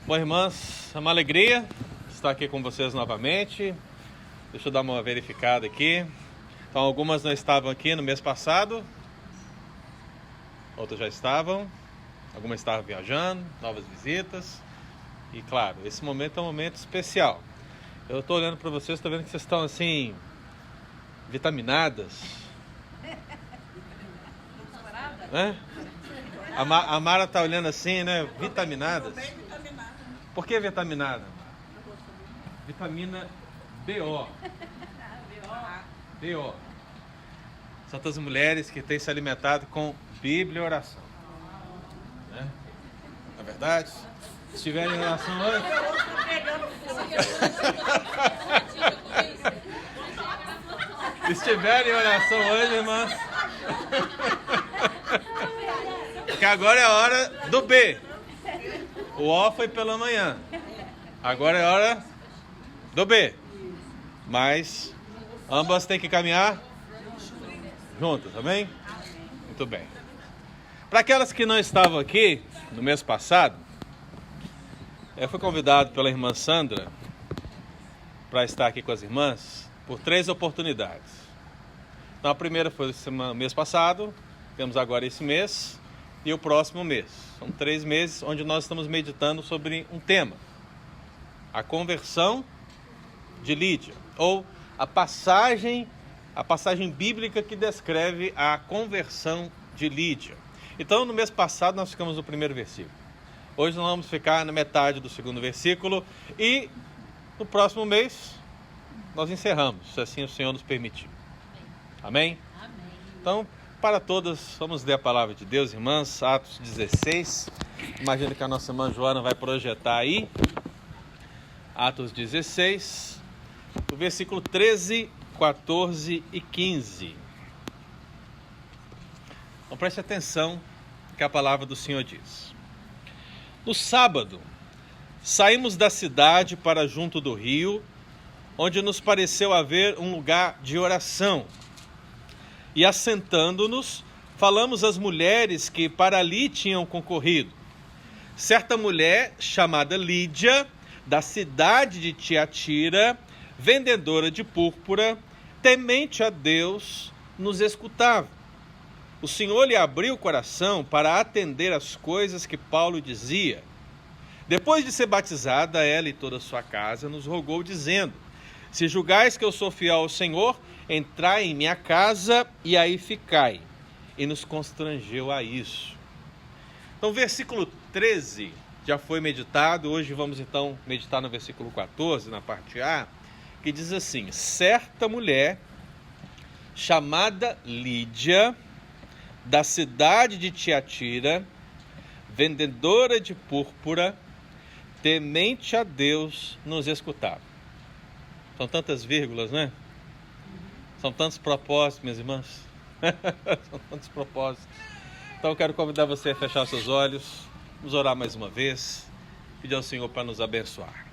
Bom, irmãs, é uma alegria estar aqui com vocês novamente. Deixa eu dar uma verificada aqui. Então, algumas não estavam aqui no mês passado, outras já estavam, algumas estavam viajando, novas visitas. E claro, esse momento é um momento especial. Eu estou olhando para vocês, estou vendo que vocês estão assim, vitaminadas. Né? A Mara está olhando assim, né? Vitaminadas. Por que vitaminada? Vitamina BO. BO. São todas mulheres que têm se alimentado com Bíblia e oração. Né? Não é verdade? Se tiverem em oração hoje. Se estiverem em oração hoje, irmãs. Porque agora é a hora do B. O O foi pela manhã. Agora é a hora do B. Mas ambas têm que caminhar juntas, amém? Muito bem. Para aquelas que não estavam aqui no mês passado, eu fui convidado pela irmã Sandra para estar aqui com as irmãs por 3 oportunidades. Então a primeira foi no mês passado, temos agora esse mês e o próximo mês. São 3 meses onde nós estamos meditando sobre um tema: a conversão de Lídia, ou a passagem bíblica que descreve a conversão de Lídia. Então no mês passado nós ficamos no primeiro versículo. Hoje nós vamos ficar na metade do segundo versículo e no próximo mês nós encerramos, se assim o Senhor nos permitir. Amém? Amém. Então, para todas, vamos ler a palavra de Deus, irmãs, Atos 16. Imagino que a nossa irmã Joana vai projetar aí. Atos 16, o versículo 13, 14 e 15. Então preste atenção que a palavra do Senhor diz. No sábado, saímos da cidade para junto do rio, onde nos pareceu haver um lugar de oração. E assentando-nos, falamos às mulheres que para ali tinham concorrido. Certa mulher, chamada Lídia, da cidade de Tiatira, vendedora de púrpura, temente a Deus, nos escutava. O Senhor lhe abriu o coração para atender às coisas que Paulo dizia. Depois de ser batizada, ela e toda a sua casa nos rogou, dizendo: se julgais que eu sou fiel ao Senhor, entrai em minha casa e aí ficai. E nos constrangeu a isso. Então, versículo 13 já foi meditado. Hoje vamos então meditar no versículo 14, na parte A, que diz assim: certa mulher, chamada Lídia, da cidade de Tiatira, vendedora de púrpura, temente a Deus, nos escutava. São tantas vírgulas, né? São tantos propósitos, minhas irmãs. São tantos propósitos. Então eu quero convidar você a fechar seus olhos, vamos orar mais uma vez, pedir ao Senhor para nos abençoar.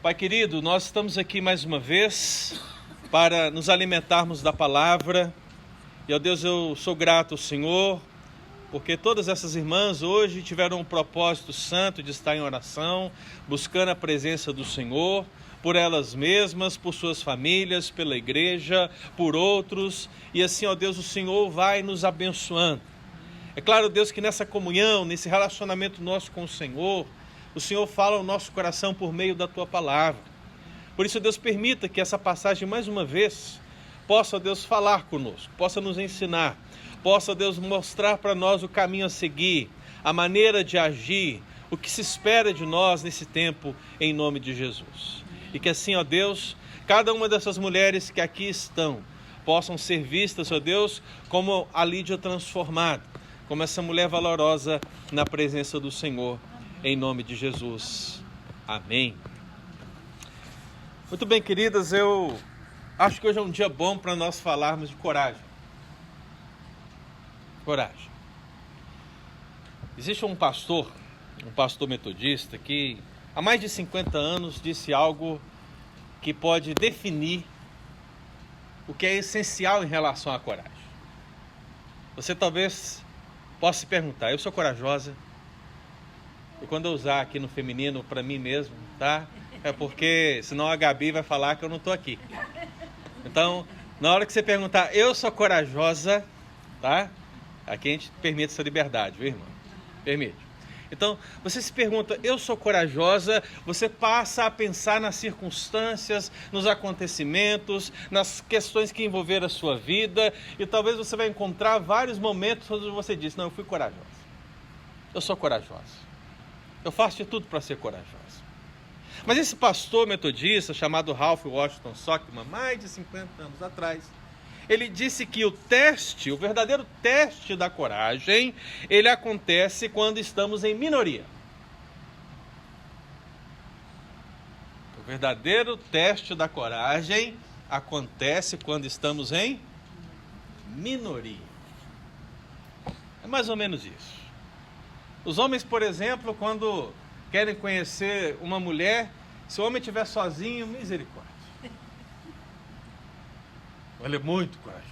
Pai querido, nós estamos aqui mais uma vez para nos alimentarmos da palavra. E, ó Deus, eu sou grato ao Senhor, porque todas essas irmãs hoje tiveram um propósito santo de estar em oração, buscando a presença do Senhor, por elas mesmas, por suas famílias, pela igreja, por outros. E assim, ó Deus, o Senhor vai nos abençoando. É claro, Deus, que nessa comunhão, nesse relacionamento nosso com o Senhor fala ao nosso coração por meio da Tua palavra. Por isso, Deus, permita que essa passagem, mais uma vez, possa, Deus, falar conosco, possa nos ensinar, possa, Deus, mostrar para nós o caminho a seguir, a maneira de agir, o que se espera de nós nesse tempo, em nome de Jesus. E que assim, ó Deus, cada uma dessas mulheres que aqui estão, possam ser vistas, ó Deus, como a Lídia transformada, como essa mulher valorosa na presença do Senhor, em nome de Jesus. Amém. Muito bem, queridas, eu acho que hoje é um dia bom para nós falarmos de coragem. Coragem. Existe um pastor metodista, que há mais de 50 anos disse algo que pode definir o que é essencial em relação à coragem. Você talvez possa se perguntar: eu sou corajosa? E quando eu usar aqui no feminino para mim mesmo, tá? É porque senão a Gabi vai falar que eu não estou aqui. Então, na hora que você perguntar, eu sou corajosa, tá? Aqui a gente permite essa liberdade, viu, irmão? Permite. Então, você se pergunta, eu sou corajosa, você passa a pensar nas circunstâncias, nos acontecimentos, nas questões que envolveram a sua vida, e talvez você vai encontrar vários momentos onde você diz, não, eu fui corajosa. Eu sou corajosa. Eu faço de tudo para ser corajosa. Mas esse pastor metodista, chamado Ralph Washington Sockman, mais de 50 anos atrás, ele disse que o teste, o verdadeiro teste da coragem, ele acontece quando estamos em minoria. O verdadeiro teste da coragem acontece quando estamos em minoria. É mais ou menos isso. Os homens, por exemplo, quando querem conhecer uma mulher, se o homem estiver sozinho, misericórdia. Ele é muito corajoso.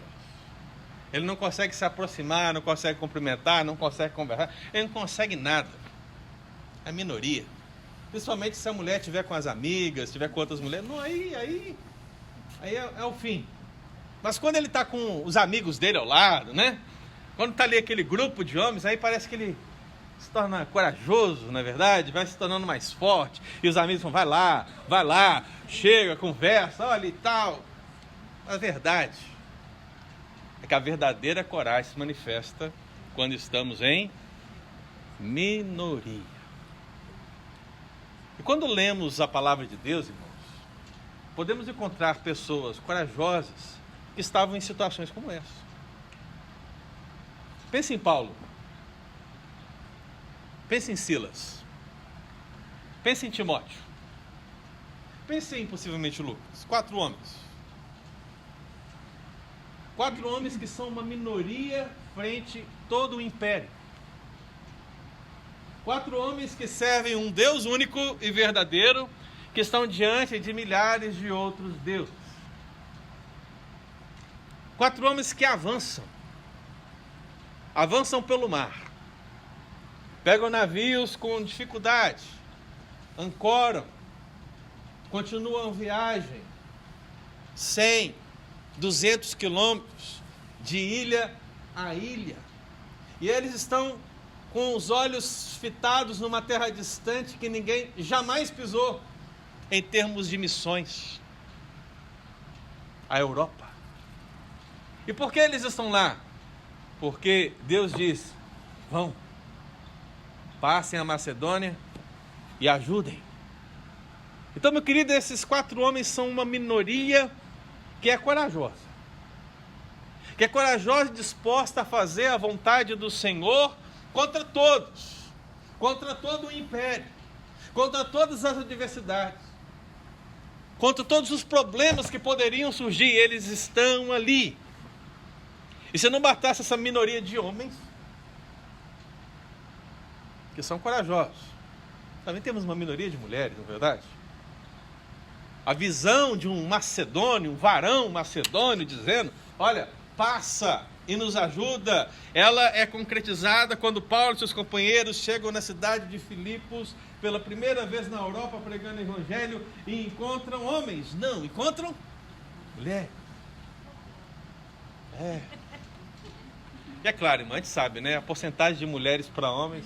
Ele não consegue se aproximar, não consegue cumprimentar, não consegue conversar. Ele não consegue nada. É minoria. Principalmente se a mulher estiver com as amigas, estiver com outras mulheres. Não, aí é o fim. Mas quando ele está com os amigos dele ao lado, né? Quando está ali aquele grupo de homens, aí parece que ele se torna corajoso, não é verdade? Vai se tornando mais forte. E os amigos vão, vai lá, chega, conversa, olha e tal. A verdade é que a verdadeira coragem se manifesta quando estamos em minoria. E quando lemos a palavra de Deus, irmãos, podemos encontrar pessoas corajosas que estavam em situações como essa. Pense em Paulo. Pense em Silas. Pense em Timóteo. Pense em, possivelmente, Lucas. 4 homens. 4 homens que são uma minoria frente a todo o império. 4 homens que servem um Deus único e verdadeiro, que estão diante de milhares de outros deuses. 4 homens que avançam pelo mar, pegam navios com dificuldade, ancoram, continuam a viagem, 100, 200 quilômetros de ilha a ilha. E eles estão com os olhos fitados numa terra distante que ninguém jamais pisou em termos de missões. A Europa. E por que eles estão lá? Porque Deus diz, vão, passem a Macedônia e ajudem. Então, meu querido, esses 4 homens são uma minoria que é corajosa e disposta a fazer a vontade do Senhor contra todos, contra todo o império, contra todas as adversidades, contra todos os problemas que poderiam surgir. Eles estão ali. E se não bastasse essa minoria de homens que são corajosos, também temos uma minoria de mulheres, não é verdade? A visão de um macedônio, um varão macedônio, dizendo, olha, passa e nos ajuda, ela é concretizada quando Paulo e seus companheiros chegam na cidade de Filipos, pela primeira vez na Europa, pregando o evangelho, e encontram homens. Não, encontram mulheres. E é claro, irmã, a gente sabe, né? A porcentagem de mulheres para homens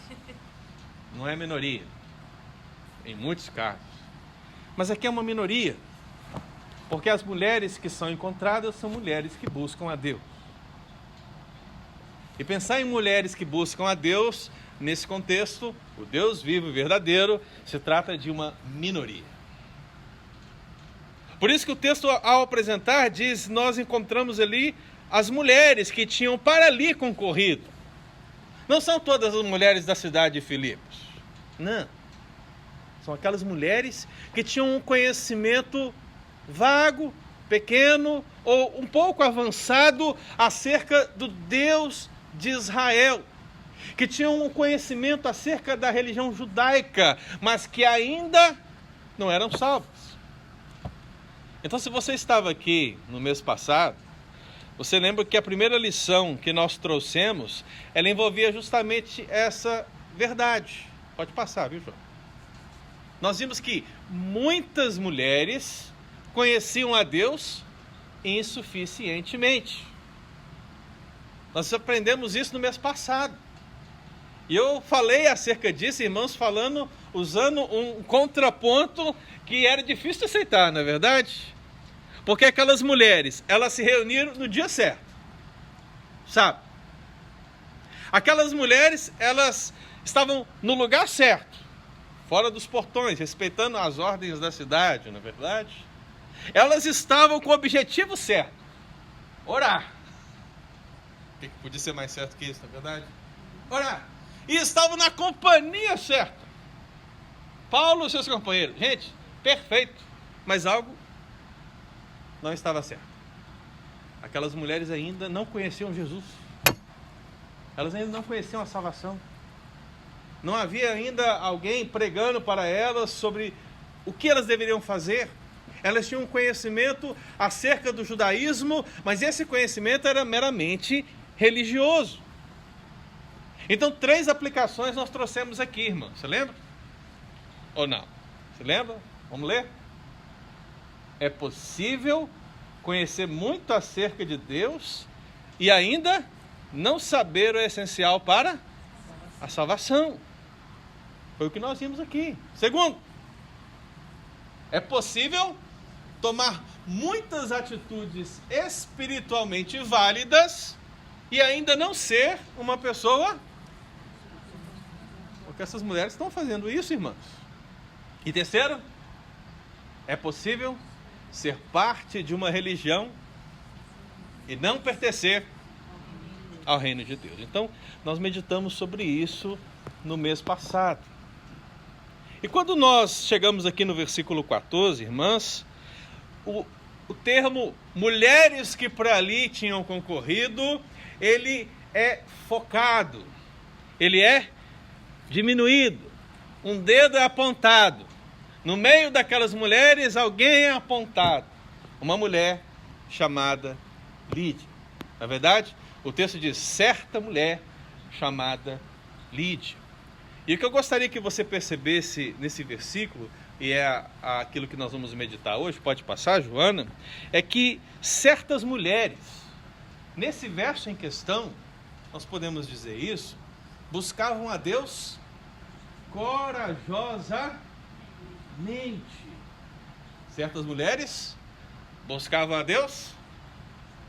não é minoria, em muitos casos. Mas aqui é uma minoria, porque as mulheres que são encontradas são mulheres que buscam a Deus. E pensar em mulheres que buscam a Deus, nesse contexto, o Deus vivo e verdadeiro, se trata de uma minoria. Por isso que o texto, ao apresentar, diz, nós encontramos ali as mulheres que tinham para ali concorrido. Não são todas as mulheres da cidade de Filipos. Não. São aquelas mulheres que tinham um conhecimento vago, pequeno ou um pouco avançado acerca do Deus de Israel, que tinham um conhecimento acerca da religião judaica, mas que ainda não eram salvos. Então, se você estava aqui no mês passado, você lembra que a primeira lição que nós trouxemos, ela envolvia justamente essa verdade. Pode passar, viu, João? Nós vimos que muitas mulheres conheciam a Deus insuficientemente. Nós aprendemos isso no mês passado. E eu falei acerca disso, irmãos, usando um contraponto que era difícil de aceitar, não é verdade? Porque aquelas mulheres, elas se reuniram no dia certo, sabe? Aquelas mulheres, elas estavam no lugar certo, fora dos portões, respeitando as ordens da cidade, não é verdade? Elas estavam com o objetivo certo, orar. O que podia ser mais certo que isso, não é verdade? Orar. E estavam na companhia certa. Paulo e seus companheiros. Gente, perfeito. Mas algo não estava certo. Aquelas mulheres ainda não conheciam Jesus. Elas ainda não conheciam a salvação. Não havia ainda alguém pregando para elas sobre o que elas deveriam fazer. Elas tinham um conhecimento acerca do judaísmo, mas esse conhecimento era meramente religioso. Então, 3 aplicações nós trouxemos aqui, irmão. Você lembra? Ou não? Você lembra? Vamos ler? É possível conhecer muito acerca de Deus e ainda não saber o essencial para a salvação. Foi o que nós vimos aqui. Segundo, é possível tomar muitas atitudes espiritualmente válidas e ainda não ser uma pessoa. Porque essas mulheres estão fazendo isso, irmãos. E terceiro, é possível ser parte de uma religião e não pertencer ao reino de Deus. Então, nós meditamos sobre isso no mês passado. E quando nós chegamos aqui no versículo 14, irmãs, o termo mulheres que por ali tinham concorrido, ele é focado, ele é diminuído, um dedo é apontado. No meio daquelas mulheres, alguém é apontado. Uma mulher chamada Lídia. Na verdade, o texto diz, certa mulher chamada Lídia. E o que eu gostaria que você percebesse nesse versículo, e é aquilo que nós vamos meditar hoje, pode passar, Joana, é que certas mulheres, nesse verso em questão, nós podemos dizer isso, buscavam a Deus corajosamente. Certas mulheres buscavam a Deus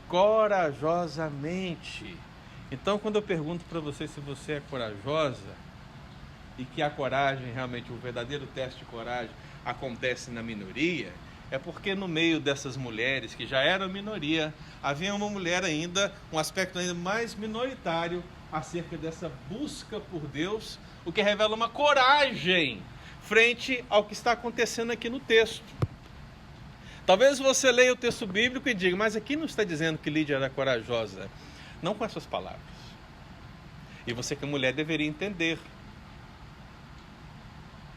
corajosamente. Então, quando eu pergunto para você se você é corajosa, e que a coragem, realmente, o verdadeiro teste de coragem acontece na minoria, é porque no meio dessas mulheres, que já eram minoria, havia uma mulher ainda, um aspecto ainda mais minoritário, acerca dessa busca por Deus, o que revela uma coragem frente ao que está acontecendo aqui no texto. Talvez você leia o texto bíblico e diga, mas aqui não está dizendo que Lídia era corajosa. Não com essas palavras. E você que é mulher deveria entender.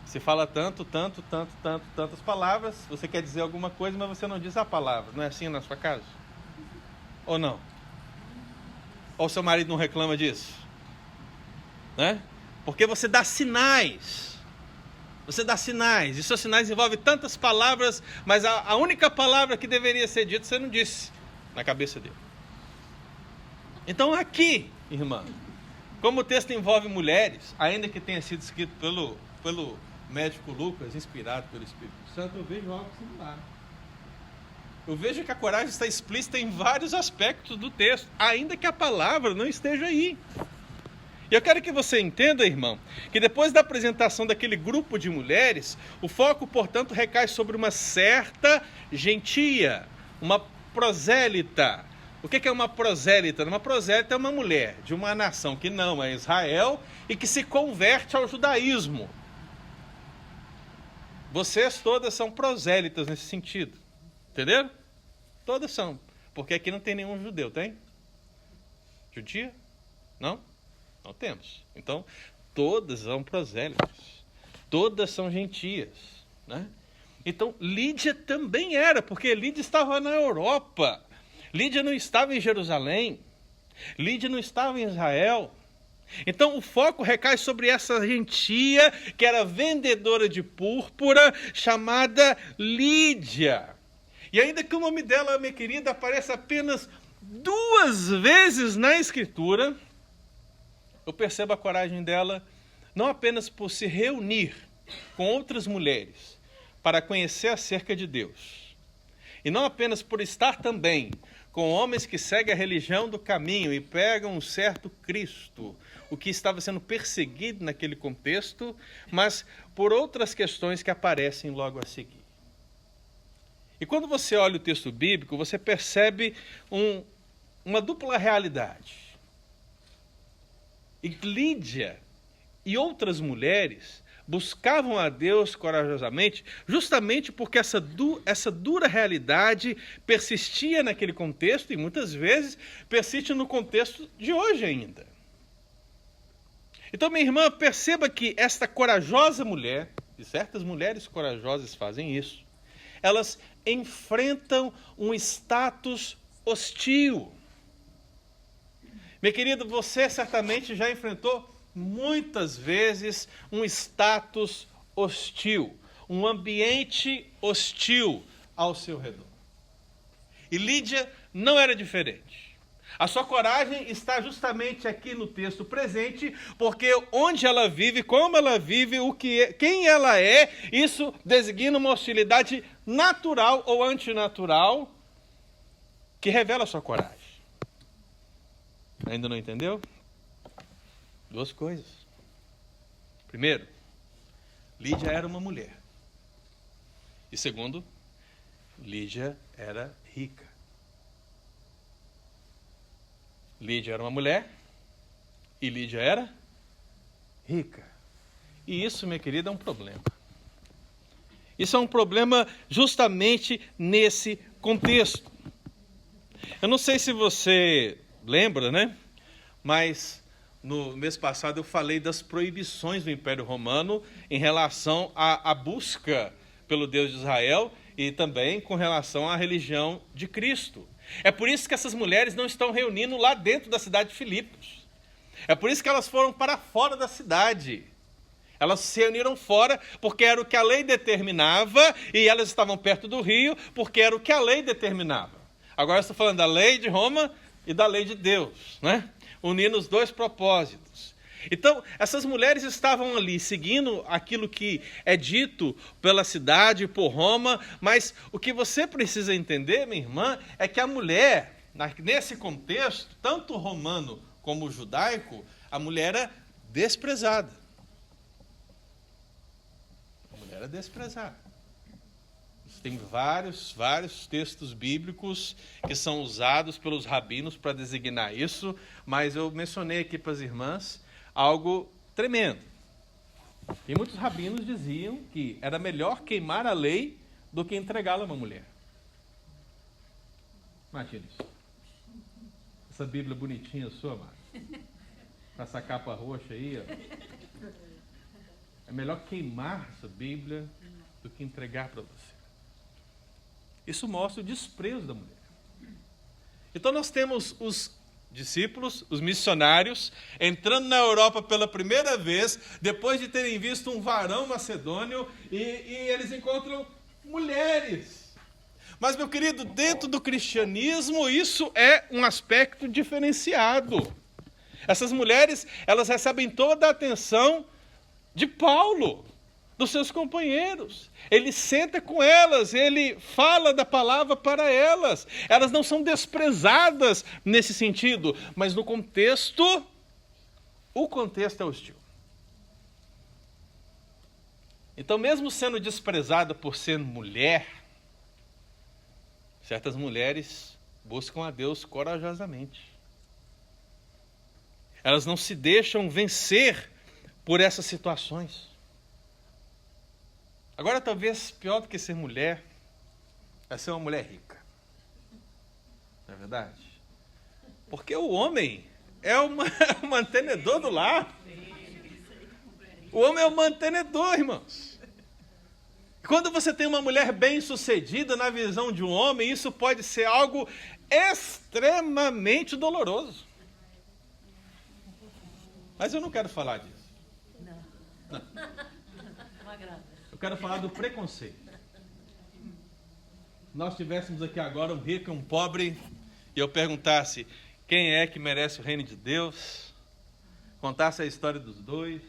Você fala tantas palavras, você quer dizer alguma coisa, mas você não diz a palavra. Não é assim na sua casa? Ou não? Ou seu marido não reclama disso? Né? Porque você dá sinais. Você dá sinais. E seus sinais envolvem tantas palavras, mas a única palavra que deveria ser dita, você não disse na cabeça dele. Então aqui, irmã, como o texto envolve mulheres, ainda que tenha sido escrito pelo médico Lucas, inspirado pelo Espírito Santo, eu vejo algo similar. Eu vejo que a coragem está explícita em vários aspectos do texto, ainda que a palavra não esteja aí. E eu quero que você entenda, irmão, que depois da apresentação daquele grupo de mulheres, o foco, portanto, recai sobre uma certa gentia, uma prosélita. O que é uma prosélita? Uma prosélita é uma mulher de uma nação que não é Israel e que se converte ao judaísmo. Vocês todas são prosélitas nesse sentido. Entenderam? Todas são. Porque aqui não tem nenhum judeu, tem? Judia? Não? Não temos. Então, todas são prosélitas. Todas são gentias. Né? Então, Lídia também era, porque Lídia estava na Europa. Lídia não estava em Jerusalém. Lídia não estava em Israel. Então o foco recai sobre essa gentia que era vendedora de púrpura, chamada Lídia. E ainda que o nome dela, minha querida, apareça apenas 2 vezes na Escritura, eu percebo a coragem dela, não apenas por se reunir com outras mulheres para conhecer acerca de Deus, e não apenas por estar também com homens que seguem a religião do caminho e pregam um certo Cristo, o que estava sendo perseguido naquele contexto, mas por outras questões que aparecem logo a seguir. E quando você olha o texto bíblico, você percebe uma dupla realidade. E Lídia e outras mulheres buscavam a Deus corajosamente, justamente porque essa dura realidade persistia naquele contexto e muitas vezes persiste no contexto de hoje ainda. Então, minha irmã, perceba que esta corajosa mulher, e certas mulheres corajosas fazem isso, elas enfrentam um status hostil. Minha querida, você certamente já enfrentou muitas vezes um status hostil, um ambiente hostil ao seu redor. E Lídia não era diferente. A sua coragem está justamente aqui no texto presente, porque onde ela vive, como ela vive, quem ela é, isso designa uma hostilidade natural ou antinatural que revela a sua coragem. Ainda não entendeu? 2 coisas. Primeiro, Lídia era uma mulher. E segundo, Lídia era rica. Lídia era uma mulher e Lídia era rica. E isso, minha querida, é um problema. Isso é um problema justamente nesse contexto. Eu não sei se você lembra, né? Mas no mês passado eu falei das proibições do Império Romano em relação à busca pelo Deus de Israel e também com relação à religião de Cristo. É por isso que essas mulheres não estão reunindo lá dentro da cidade de Filipos. É por isso que elas foram para fora da cidade. Elas se reuniram fora porque era o que a lei determinava e elas estavam perto do rio porque era o que a lei determinava. Agora eu estou falando da lei de Roma e da lei de Deus, né? Unindo os 2 propósitos. Então, essas mulheres estavam ali seguindo aquilo que é dito pela cidade, por Roma, mas o que você precisa entender, minha irmã, é que a mulher, nesse contexto, tanto romano como judaico, a mulher era desprezada. A mulher era desprezada. Tem vários textos bíblicos que são usados pelos rabinos para designar isso, mas eu mencionei aqui para as irmãs algo tremendo. E muitos rabinos diziam que era melhor queimar a lei do que entregá-la a uma mulher. Imagina isso. Essa Bíblia bonitinha sua, amada. Com essa capa roxa aí, ó. É melhor queimar essa Bíblia do que entregar para você. Isso mostra o desprezo da mulher. Então nós temos os discípulos, os missionários, entrando na Europa pela primeira vez, depois de terem visto um varão macedônio, e eles encontram mulheres. Mas, meu querido, dentro do cristianismo, isso é um aspecto diferenciado. Essas mulheres, elas recebem toda a atenção de Paulo, dos seus companheiros. Ele senta com elas, ele fala da palavra para elas. Elas não são desprezadas nesse sentido, mas no contexto, o contexto é hostil. Então, mesmo sendo desprezada por ser mulher, certas mulheres buscam a Deus corajosamente. Elas não se deixam vencer por essas situações. Agora, talvez pior do que ser mulher é ser uma mulher rica. Não é verdade? Porque o homem é o mantenedor do lar. O homem é o mantenedor, irmãos. Quando você tem uma mulher bem-sucedida na visão de um homem, isso pode ser algo extremamente doloroso. Mas eu não quero falar disso. Não. Não agrada. Eu quero falar do preconceito. Nós tivéssemos aqui agora um rico e um pobre, e eu perguntasse quem é que merece o reino de Deus, contasse a história dos dois,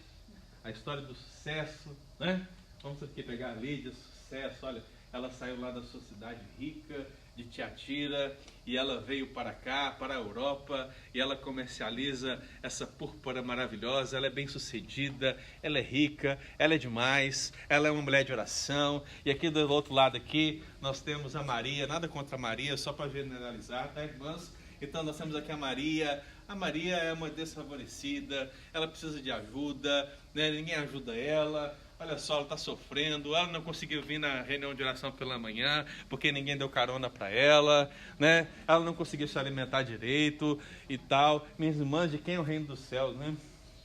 a história do sucesso, né? Vamos aqui pegar a Lídia, sucesso, olha, ela saiu lá da sua cidade rica, de Tiatira, e ela veio para cá, para a Europa, e ela comercializa essa púrpura maravilhosa, ela é bem sucedida, ela é rica, ela é demais, ela é uma mulher de oração, e aqui do outro lado aqui, nós temos a Maria, nada contra a Maria, só para generalizar, tá, irmãs? Então nós temos aqui a Maria é uma desfavorecida, ela precisa de ajuda, né? Ninguém ajuda ela. Olha só, ela está sofrendo, ela não conseguiu vir na reunião de oração pela manhã, porque ninguém deu carona para ela, né? Ela não conseguiu se alimentar direito e tal. Minhas irmãs, de quem é o reino dos céus, né?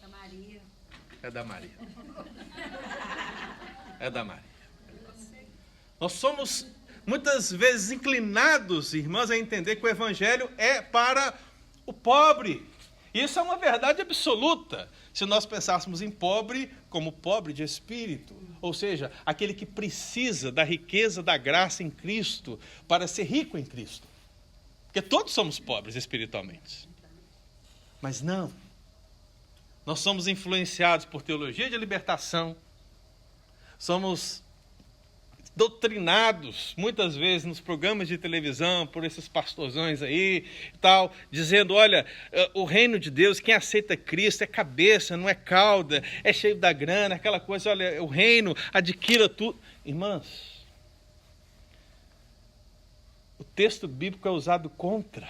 Da Maria. É da Maria. É da Maria. Nós somos muitas vezes inclinados, irmãs, a entender que o evangelho é para o pobre. Isso é uma verdade absoluta. Se nós pensássemos em pobre como pobre de espírito, ou seja, aquele que precisa da riqueza da graça em Cristo para ser rico em Cristo. Porque todos somos pobres espiritualmente. Mas não. Nós somos influenciados por teologia de libertação. Somos doutrinados, muitas vezes, nos programas de televisão, por esses pastorzões aí, e tal, dizendo, olha, o reino de Deus, quem aceita Cristo é cabeça, não é cauda, é cheio da grana, aquela coisa, olha, o reino adquira tudo. Irmãs, o texto bíblico é usado contra,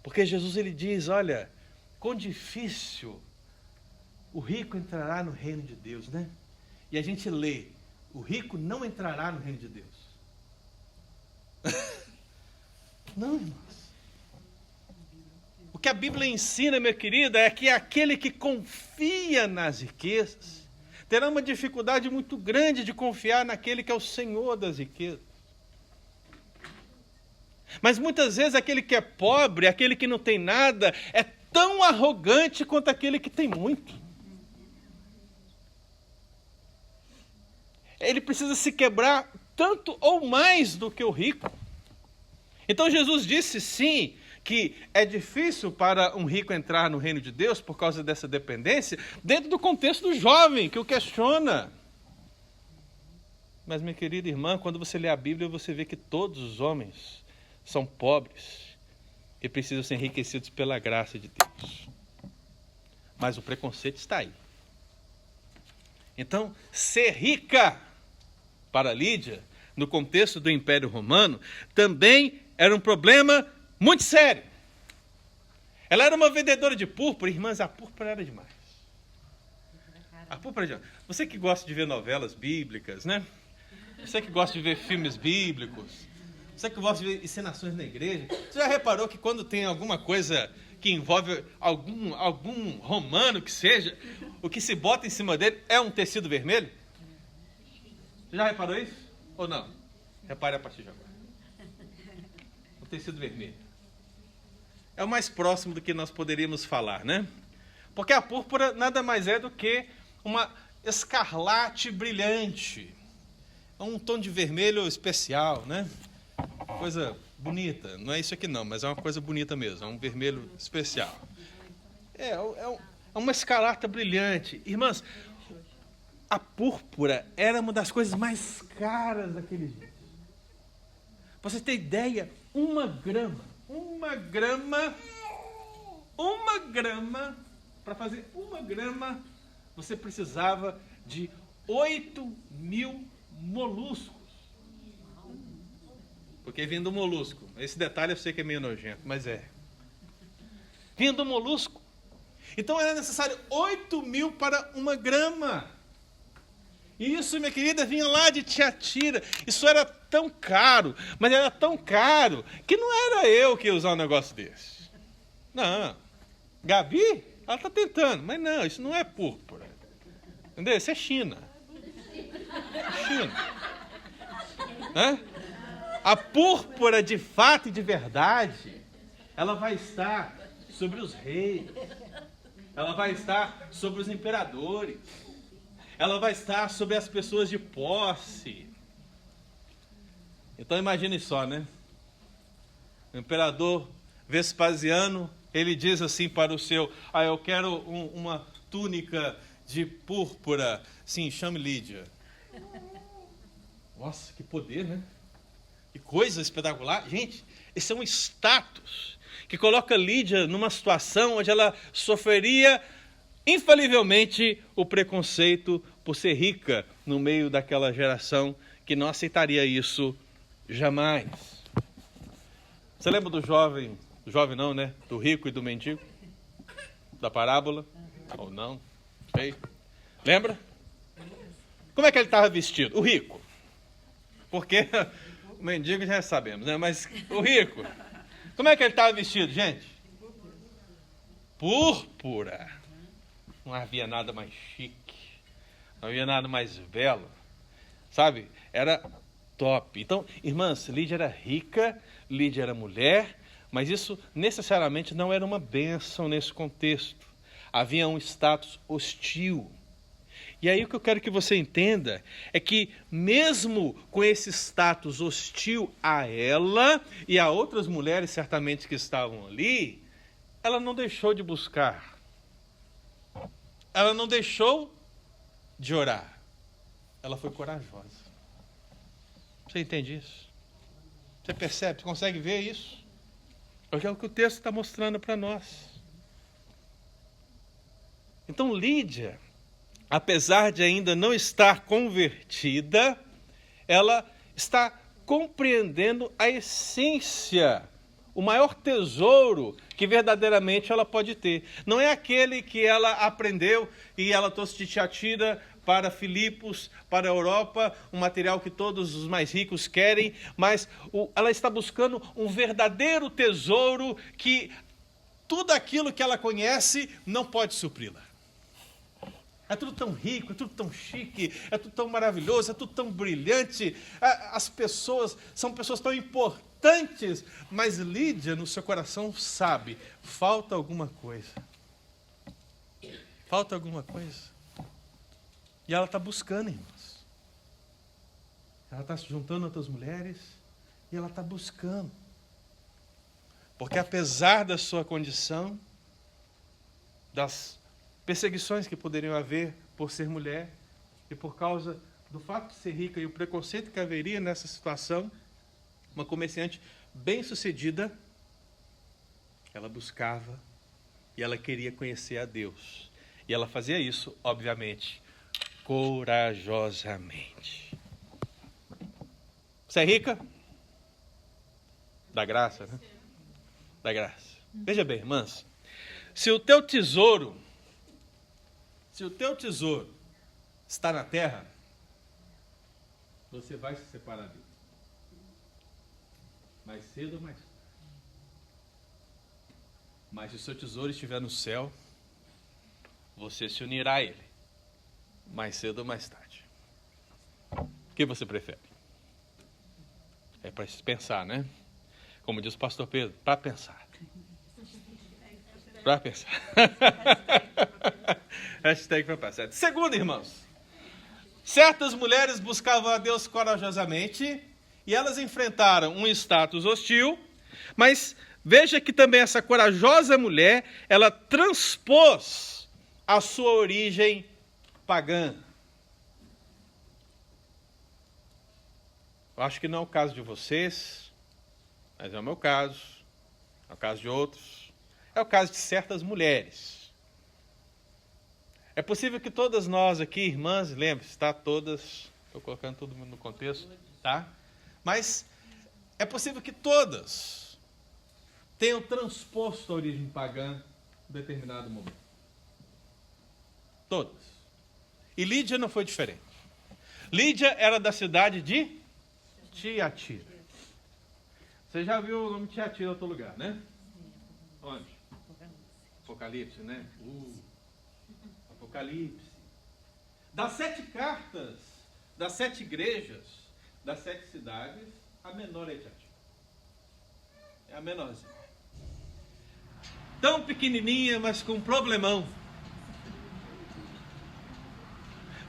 porque Jesus, ele diz, olha, quão difícil o rico entrará no reino de Deus, né? E a gente lê, o rico não entrará no reino de Deus. Não, irmãos. O que a Bíblia ensina, minha querida, é que aquele que confia nas riquezas terá uma dificuldade muito grande de confiar naquele que é o Senhor das riquezas. Mas muitas vezes aquele que é pobre, aquele que não tem nada, é tão arrogante quanto aquele que tem muito. Ele precisa se quebrar tanto ou mais do que o rico. Então Jesus disse sim, que é difícil para um rico entrar no reino de Deus por causa dessa dependência, dentro do contexto do jovem, que o questiona. Mas, minha querida irmã, quando você lê a Bíblia, você vê que todos os homens são pobres e precisam ser enriquecidos pela graça de Deus. Mas o preconceito está aí. Então, ser rica para Lídia, no contexto do Império Romano, também era um problema muito sério. Ela era uma vendedora de púrpura, irmãs, a púrpura era demais. A púrpura era demais. Você que gosta de ver novelas bíblicas, né? Você que gosta de ver filmes bíblicos, você que gosta de ver encenações na igreja, você já reparou que quando tem alguma coisa que envolve algum romano que seja, o que se bota em cima dele é um tecido vermelho? Você já reparou isso? Ou não? Repare a partir de agora. O tecido vermelho. É o mais próximo do que nós poderíamos falar, né? Porque a púrpura nada mais é do que uma escarlate brilhante. É um tom de vermelho especial, né? Coisa bonita. Não é isso aqui não, mas é uma coisa bonita mesmo. É um vermelho especial. É uma escarlata brilhante. Irmãs, a púrpura era uma das coisas mais caras daqueles dias. Pra você ter ideia, uma grama, para fazer uma grama, você precisava de 8.000 moluscos. Porque vinha do molusco. Esse detalhe eu sei que é meio nojento, mas é. Vinha do molusco. Então era necessário 8.000 para uma grama. E isso, minha querida, vinha lá de Tiatira. Isso era tão caro, mas era tão caro, que não era eu que ia usar um negócio desse. Não. Gabi, ela está tentando, mas não, isso não é púrpura. Entendeu? Isso é China. China. Hã? A púrpura, de fato e de verdade, ela vai estar sobre os reis. ela vai estar sobre os imperadores, ela vai estar sobre as pessoas de posse. Então imagine só, né? O imperador Vespasiano, ele diz assim para o seu: eu quero uma túnica de púrpura. Sim, chame Lídia. Nossa, que poder, né? Que coisa espetacular. Gente, esse é um status que coloca Lídia numa situação onde ela sofreria infalivelmente o preconceito por ser rica no meio daquela geração que não aceitaria isso jamais. Você lembra do jovem não, né? Do rico e do mendigo? Da parábola? Ou não? Sei. Lembra? Como é que ele estava vestido? O rico. Porque o mendigo já sabemos, né? Mas o rico, como é que ele estava vestido, gente? Púrpura. Não havia nada mais chique. Não havia nada mais belo. Sabe? Era top. Então, irmãs, Lídia era rica, Lídia era mulher, mas isso necessariamente não era uma bênção nesse contexto. Havia um status hostil. E aí o que eu quero que você entenda é que mesmo com esse status hostil a ela e a outras mulheres certamente que estavam ali, ela não deixou de buscar. Ela não deixou de orar. Ela foi corajosa. Você entende isso? Você percebe? Você consegue ver isso? Porque é o que o texto está mostrando para nós. Então Lídia, apesar de ainda não estar convertida, ela está compreendendo a essência, o maior tesouro que verdadeiramente ela pode ter. Não é aquele que ela aprendeu e ela trouxe de Tiatira para Filipos, para a Europa, um material que todos os mais ricos querem, mas ela está buscando um verdadeiro tesouro que tudo aquilo que ela conhece não pode supri-la. É tudo tão rico, é tudo tão chique, é tudo tão maravilhoso, é tudo tão brilhante. As pessoas são pessoas tão importantes, mas Lídia, no seu coração, sabe, falta alguma coisa. Falta alguma coisa. E ela está buscando, irmãos. Ela está se juntando a outras mulheres e ela está buscando. Porque apesar da sua condição, das perseguições que poderiam haver por ser mulher e por causa do fato de ser rica e o preconceito que haveria nessa situação, uma comerciante bem-sucedida, ela buscava e ela queria conhecer a Deus. E ela fazia isso, obviamente, corajosamente. Você é rica? Da graça, né? Da graça. Veja bem, irmãs, se o teu tesouro está na terra, você vai se separar dele. Mais cedo ou mais tarde. Mas se o seu tesouro estiver no céu, você se unirá a ele. Mais cedo ou mais tarde. O que você prefere? É para se pensar, né? Como diz o pastor Pedro, para pensar. Para pensar. Hashtag para pensar. Segundo, irmãos, certas mulheres buscavam a Deus corajosamente e elas enfrentaram um status hostil, mas veja que também essa corajosa mulher, ela transpôs a sua origem pagã. Eu acho que não é o caso de vocês, mas é o meu caso, é o caso de outros, é o caso de certas mulheres. É possível que todas nós aqui, irmãs, lembre-se, tá? Todas, estou colocando todo mundo no contexto, tá? Mas é possível que todas tenham transposto a origem pagã em determinado momento. Todas. E Lídia não foi diferente. Lídia era da cidade de Tiatira. Você já viu o nome Tiatira em outro lugar, né? Onde? Apocalipse, né? Apocalipse. Das 7 cartas, das 7 igrejas, das 7 cidades, a menor é Tiatira. É a menorzinha. Tão pequenininha, mas com um problemão.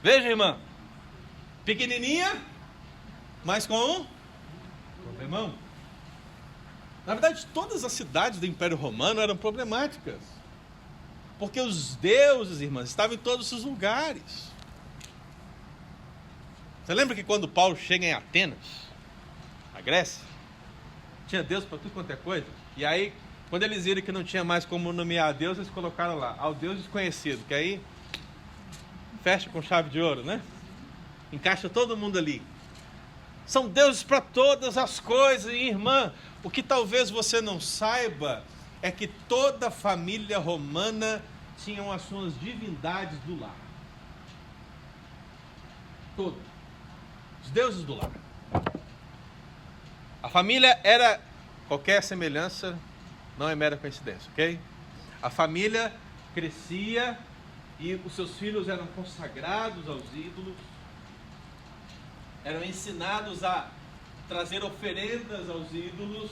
Veja, irmã, pequenininha, mas com um problemão. Na verdade, todas as cidades do Império Romano eram problemáticas, porque os deuses, irmãs, estavam em todos os lugares. Você lembra que quando Paulo chega em Atenas, a Grécia, tinha Deus para tudo quanto é coisa? E aí, quando eles viram que não tinha mais como nomear Deus, eles colocaram lá, ao Deus desconhecido, que aí fecha com chave de ouro, né? Encaixa todo mundo ali. São deuses para todas as coisas. E, irmã, o que talvez você não saiba é que toda a família romana tinha as suas divindades do lar. Todos. Os deuses do lar. A família era... Qualquer semelhança não é mera coincidência, ok? A família crescia e os seus filhos eram consagrados aos ídolos, eram ensinados a trazer oferendas aos ídolos,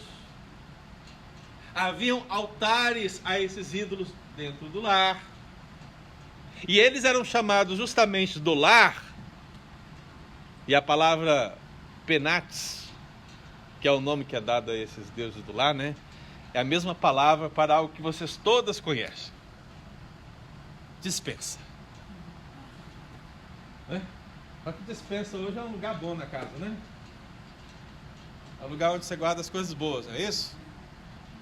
haviam altares a esses ídolos dentro do lar, e eles eram chamados justamente do lar, e a palavra penates, que é o nome que é dado a esses deuses do lar, né? É a mesma palavra para algo que vocês todas conhecem. Despensa. Só que despensa hoje é um lugar bom na casa, né? É um lugar onde você guarda as coisas boas, não é isso?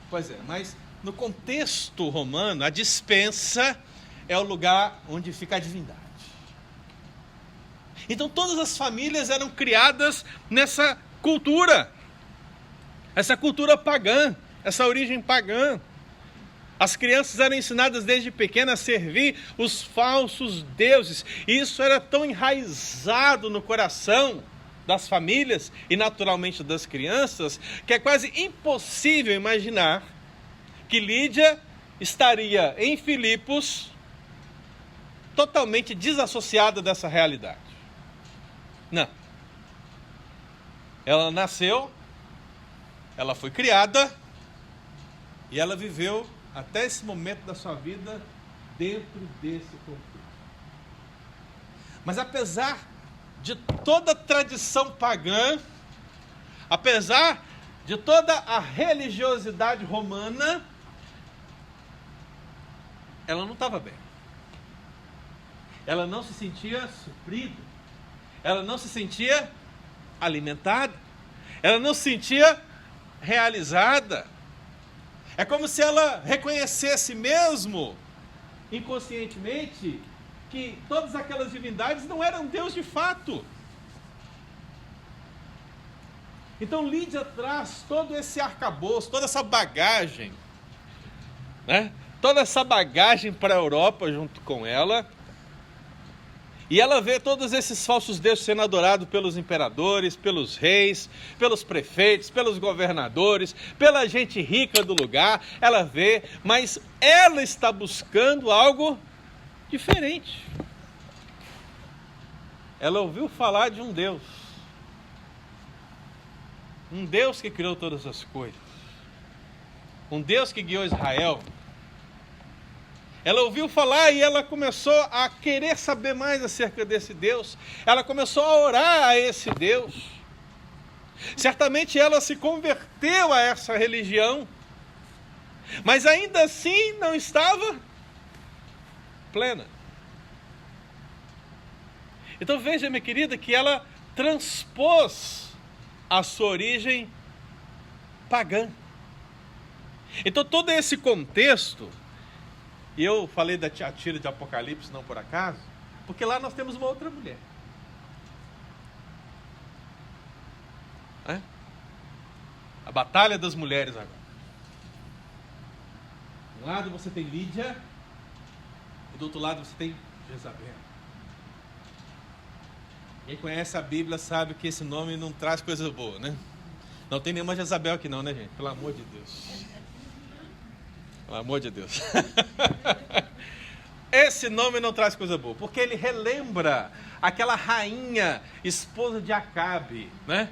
Pois é, mas no contexto romano, a despensa é o lugar onde fica a divindade. Então todas as famílias eram criadas nessa cultura. Essa cultura pagã, essa origem pagã. As crianças eram ensinadas desde pequenas a servir os falsos deuses. E isso era tão enraizado no coração das famílias e naturalmente das crianças, que é quase impossível imaginar que Lídia estaria em Filipos totalmente desassociada dessa realidade. Não. Ela nasceu, ela foi criada e ela viveu até esse momento da sua vida dentro desse contexto. Mas apesar de toda a tradição pagã, apesar de toda a religiosidade romana, ela não estava bem. Ela não se sentia suprida. Ela não se sentia alimentada. Ela não se sentia realizada. É como se ela reconhecesse mesmo, inconscientemente, que todas aquelas divindades não eram Deus de fato. Então Lídia traz todo esse arcabouço, toda essa bagagem, né? Toda essa bagagem para a Europa junto com ela. E ela vê todos esses falsos deuses sendo adorados pelos imperadores, pelos reis, pelos prefeitos, pelos governadores, pela gente rica do lugar. Ela vê, mas ela está buscando algo diferente. Ela ouviu falar de um Deus que criou todas as coisas, um Deus que guiou Israel. Ela ouviu falar e ela começou a querer saber mais acerca desse Deus. Ela começou a orar a esse Deus. Certamente ela se converteu a essa religião, mas ainda assim não estava plena. Então veja, minha querida, que ela transpôs a sua origem pagã. Então todo esse contexto, e eu falei da Tiatira de Apocalipse não por acaso, porque lá nós temos uma outra mulher. A batalha das mulheres agora. De um lado você tem Lídia, e do outro lado você tem Jezabel. Quem conhece a Bíblia sabe que esse nome não traz coisa boa, né? Não tem nenhuma Jezabel aqui não, né, gente? Pelo amor de Deus. Pelo amor de Deus. Esse nome não traz coisa boa, porque ele relembra aquela rainha, esposa de Acabe, né?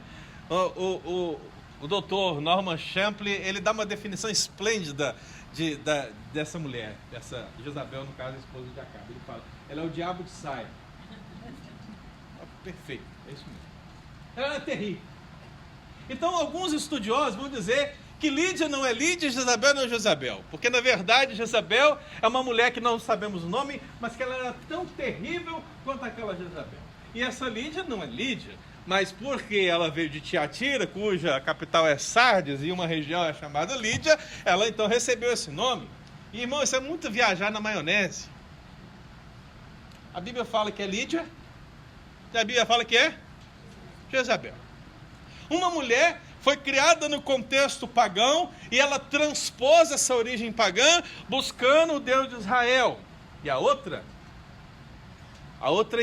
O doutor Norman Champlin, ele dá uma definição esplêndida dessa mulher, dessa Jezabel, no caso, a esposa de Acabe. Ele fala, ela é o diabo de saia. Perfeito, é isso mesmo. Ela era terrível. Então, alguns estudiosos vão dizer que Lídia não é Lídia e Jezabel não é Jezabel. Porque, na verdade, Jezabel é uma mulher que não sabemos o nome, mas que ela era tão terrível quanto aquela Jezabel. E essa Lídia não é Lídia, mas porque ela veio de Tiatira, cuja capital é Sardes, e uma região é chamada Lídia, ela então recebeu esse nome. E, irmão, isso é muito viajar na maionese. A Bíblia fala que é Lídia, e a Bíblia fala que é Jezabel. Uma mulher foi criada no contexto pagão e ela transpôs essa origem pagã buscando o Deus de Israel. E a outra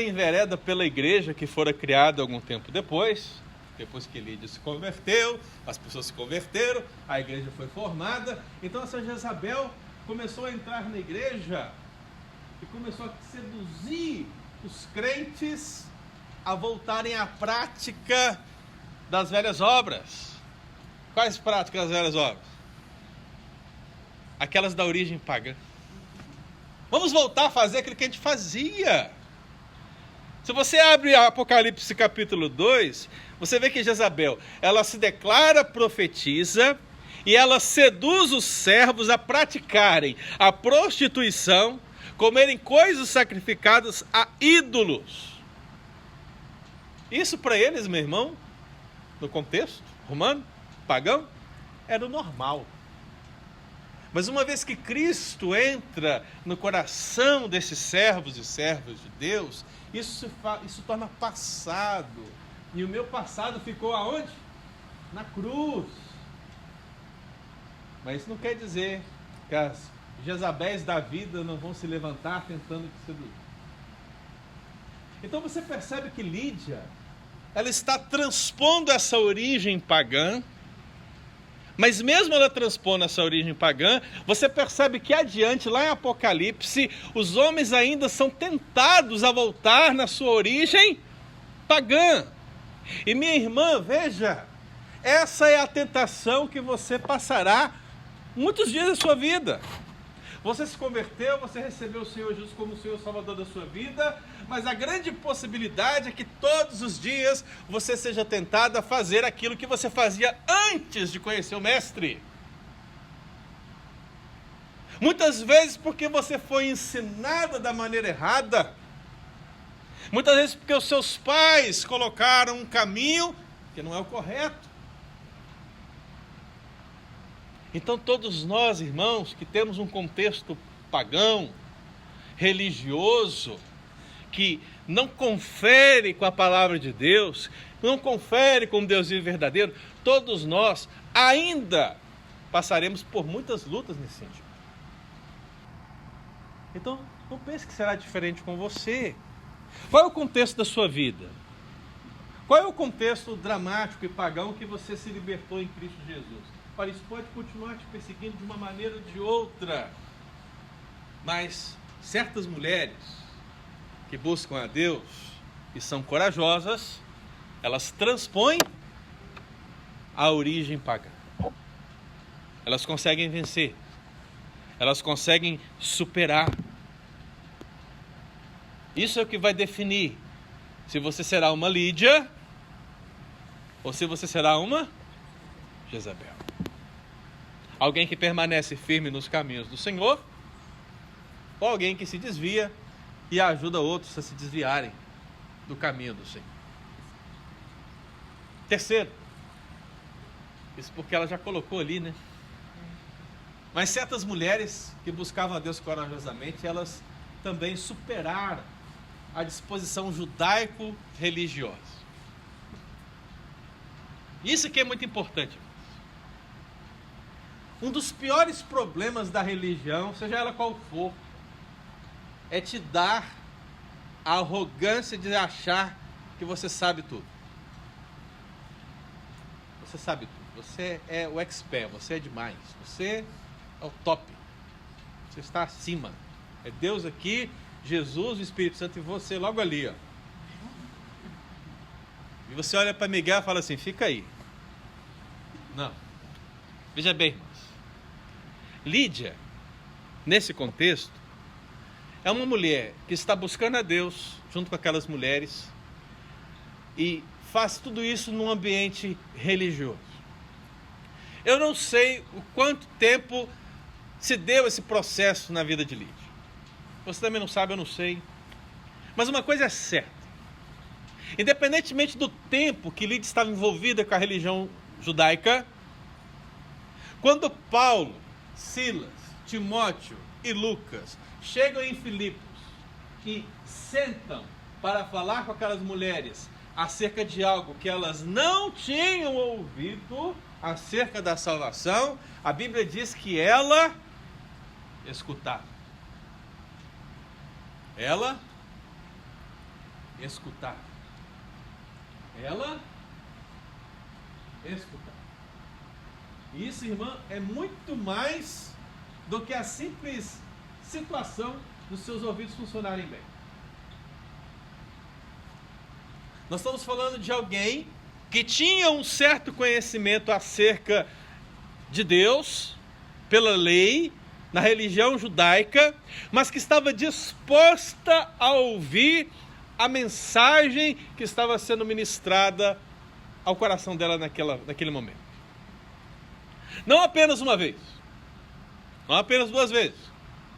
envereda pela igreja que fora criada algum tempo depois que Lídia se converteu, as pessoas se converteram, a igreja foi formada. Então essa Jezabel começou a entrar na igreja e começou a seduzir os crentes a voltarem à prática das velhas obras. Quais práticas das velhas obras? Aquelas da origem pagã. Vamos voltar a fazer aquilo que a gente fazia. Se você abre Apocalipse capítulo 2, você vê que Jezabel, ela se declara profetisa e ela seduz os servos a praticarem a prostituição, comerem coisas sacrificadas a ídolos. Isso para eles, meu irmão, no contexto romano, pagão, era o normal. Mas uma vez que Cristo entra no coração desses servos e servas de Deus, isso torna passado. E o meu passado ficou aonde? Na cruz. Mas isso não quer dizer que as Jezabéis da vida não vão se levantar tentando te seduzir. Então você percebe que Lídia, ela está transpondo essa origem pagã, mas mesmo ela transpondo essa origem pagã, você percebe que adiante, lá em Apocalipse, os homens ainda são tentados a voltar na sua origem pagã. E minha irmã, veja, essa é a tentação que você passará muitos dias da sua vida. Você se converteu, você recebeu o Senhor Jesus como o Senhor Salvador da sua vida, mas a grande possibilidade é que todos os dias você seja tentado a fazer aquilo que você fazia antes de conhecer o Mestre. Muitas vezes porque você foi ensinada da maneira errada. Muitas vezes porque os seus pais colocaram um caminho que não é o correto. Então todos nós, irmãos, que temos um contexto pagão, religioso, que não confere com a palavra de Deus, não confere com Deus verdadeiro, todos nós ainda passaremos por muitas lutas nesse sentido. Então, não pense que será diferente com você. Qual é o contexto da sua vida? Qual é o contexto dramático e pagão que você se libertou em Cristo Jesus? Olha, isso pode continuar te perseguindo de uma maneira ou de outra, mas certas mulheres que buscam a Deus e são corajosas, elas transpõem a origem pagã. Elas conseguem vencer, elas conseguem superar. Isso é o que vai definir se você será uma Lídia ou se você será uma Jezabel. Alguém que permanece firme nos caminhos do Senhor, ou alguém que se desvia e ajuda outros a se desviarem do caminho do Senhor. Terceiro, isso porque ela já colocou ali, né? Mas certas mulheres que buscavam a Deus corajosamente, elas também superaram a disposição judaico-religiosa. Isso aqui é muito importante. Um dos piores problemas da religião, seja ela qual for, é te dar a arrogância de achar que você sabe tudo. Você sabe tudo. Você é o expert, você é demais. Você é o top. Você está acima. É Deus aqui, Jesus, o Espírito Santo e você logo ali, ó. E você olha para Miguel e fala assim, fica aí. Não. Veja bem, irmãos. Lídia, nesse contexto, é uma mulher que está buscando a Deus, junto com aquelas mulheres, e faz tudo isso num ambiente religioso. Eu não sei o quanto tempo se deu esse processo na vida de Lídia. Você também não sabe, eu não sei. Mas uma coisa é certa. Independentemente do tempo que Lídia estava envolvida com a religião judaica, quando Paulo, Silas, Timóteo e Lucas chegam em Filipos e sentam para falar com aquelas mulheres acerca de algo que elas não tinham ouvido acerca da salvação, a Bíblia diz que ela escutava. Ela escutava. Ela escutava. E isso, irmã, é muito mais do que a simples situação dos seus ouvidos funcionarem bem. Nós estamos falando de alguém que tinha um certo conhecimento acerca de Deus, pela lei, na religião judaica, mas que estava disposta a ouvir a mensagem que estava sendo ministrada ao coração dela naquele momento. Não apenas uma vez, não apenas 2 vezes,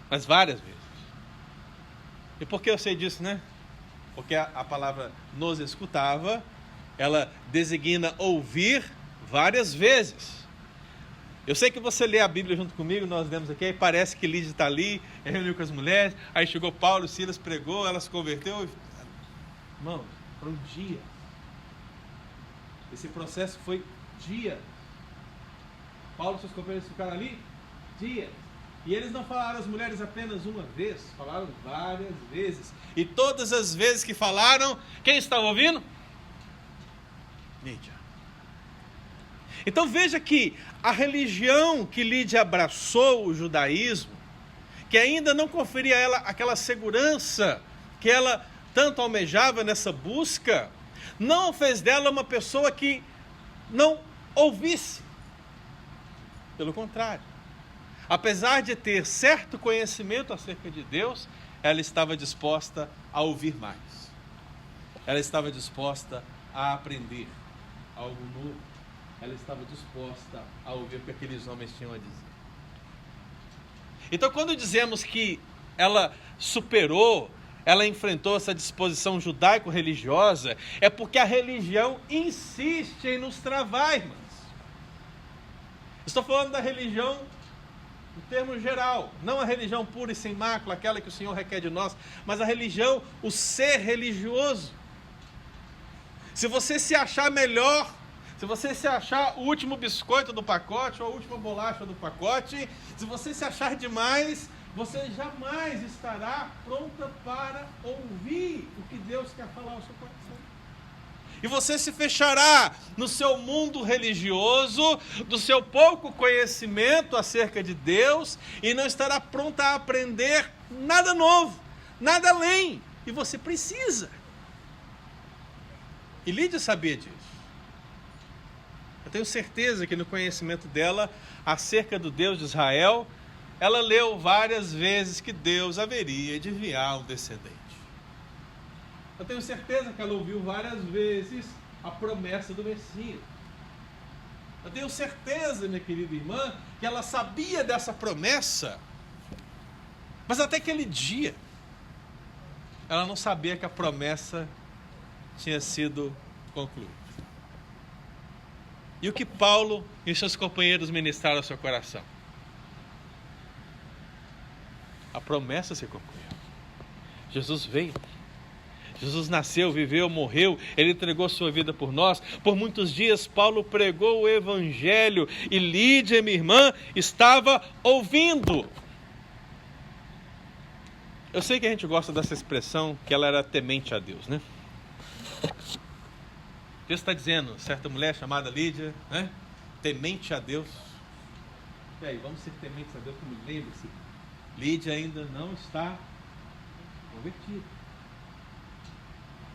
mas várias vezes. E por que eu sei disso, né? Porque a palavra nos escutava, ela designa ouvir várias vezes. Eu sei que você lê a Bíblia junto comigo, nós lemos aqui, aí parece que Lídia está ali, reuniu com as mulheres, aí chegou Paulo, Silas pregou, ela se converteu. Irmãos, foram dias. Esse processo foi dias. Paulo e seus companheiros ficaram ali dias. E eles não falaram às mulheres apenas uma vez, falaram várias vezes. E todas as vezes que falaram, quem estava ouvindo? Lídia. Então veja que a religião que Lídia abraçou, o judaísmo, que ainda não conferia a ela aquela segurança que ela tanto almejava nessa busca, não fez dela uma pessoa que não ouvisse. Pelo contrário. Apesar de ter certo conhecimento acerca de Deus, ela estava disposta a ouvir mais. Ela estava disposta a aprender algo novo. Ela estava disposta a ouvir o que aqueles homens tinham a dizer. Então, quando dizemos que ela superou, ela enfrentou essa disposição judaico-religiosa, é porque a religião insiste em nos travar, irmãs. Estou falando da religião no termo geral, não a religião pura e sem mácula, aquela que o Senhor requer de nós, mas a religião, o ser religioso. Se você se achar melhor, se você se achar o último biscoito do pacote ou a última bolacha do pacote, se você se achar demais, você jamais estará pronta para ouvir o que Deus quer falar ao seu coração. E você se fechará no seu mundo religioso, do seu pouco conhecimento acerca de Deus, e não estará pronta a aprender nada novo, nada além. E você precisa. E Lídia sabia disso. Eu tenho certeza que no conhecimento dela acerca do Deus de Israel, ela leu várias vezes que Deus haveria de enviar um descendente. Eu tenho certeza que ela ouviu várias vezes a promessa do Messias. Eu tenho certeza, minha querida irmã, que ela sabia dessa promessa, mas até aquele dia, ela não sabia que a promessa tinha sido concluída. E o que Paulo e seus companheiros ministraram ao seu coração? A promessa se concluiu. Jesus veio. Jesus nasceu, viveu, morreu, Ele entregou sua vida por nós. Por muitos dias Paulo pregou o Evangelho e Lídia, minha irmã, estava ouvindo. Eu sei que a gente gosta dessa expressão, que ela era temente a Deus, né? Deus está dizendo, certa mulher chamada Lídia, né? Temente a Deus. E aí, vamos ser tementes a Deus, como lembre-se, Lídia ainda não está convertida.